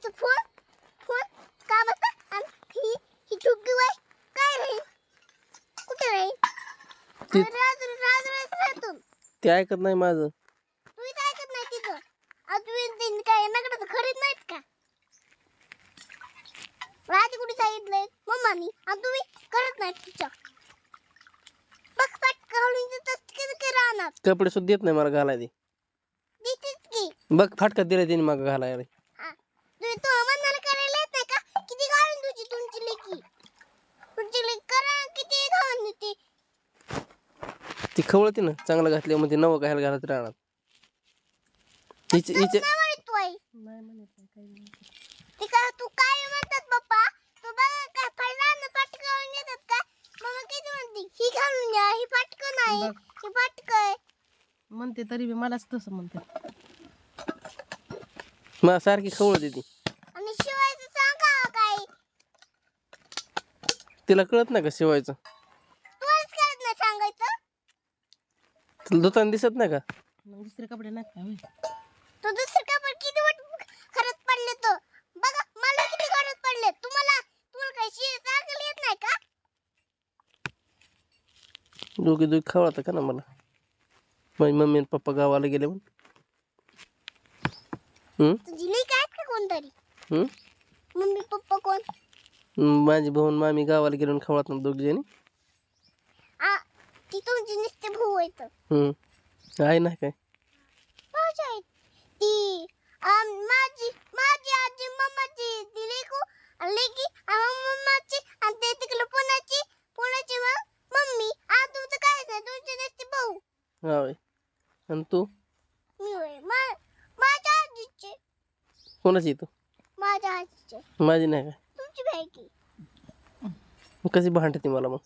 आईचं phone phone का बसता आणि ही चुकी वय काय रे कुठे रे राजून ते ऐकत नाही माझं. तू इथं ऐकत नाही तिथं अजून तीन काय नकडं खरीद नाहीत का राजी कुठे सांगितलंय मम्मानी आणि तुम्ही करत नाही तिच्या बघ पाट काढून देतात किती राहणार कपडे सुद्धा देत नाही मला घालायला. देतेच की बघ फाटका दिला तिने मग घालायला. तुम्ही तो मनाला करायला येत नाही का किती घालून तुमची लेकी करा किती घालून देते ती खवळते ना चांगलं घातल्या मध्ये नवं घालायला घालत राहणार. हिचे हिचे ते का तू काय म्हणतात पप्पा तू बघा काय पहिल्यांदा पाटकावून येतात का मग किती म्हणते ही घालून घ्या ही पाटक नाही ही पाटक आहे म्हणते तरी बी मलाच तसं म्हणते. मला सारखी खवळते ती. आणि शिवायचं सांगा काय तिला कळत नाही का शिवायचं. तुम्हालाच कळत नाही सांगायचं तुला दुकान दिसत नाही का. मग दुसरे कपडे नाहीत का होय? तो दुसरं कापड किती खरंच पडले तो बघा मला किती खरंच पडले तुम्हाला काही चांगलं येत नाही का दोघी दोघी खवळतं का ना मला. माझी मम्मी आणि पप्पा गावाला गेले म्हणून. तुझी लेक आहेत का कोणतरी हम्म मम्मी पप्पा कोण माझी भाऊ आणि मामी गावाला गेलो खवळत ना दोघी जणी. ती तुमची नुसते भाऊ आहेत आहे नाही काय माझी आहेत ती माझी माझी आजी मम्माची ती लेकी मम्माची आणि ते तिकडे पुण्याची मम्मी तुमचं कायच नाही तुमचे नुसते भाऊ हा होय. आणि तू मी होय माझ्या आजीचे कोणाची तू. माझ्या आजीचे माझी नाही काय तुमची बहीण की कशी भांडते मला मग.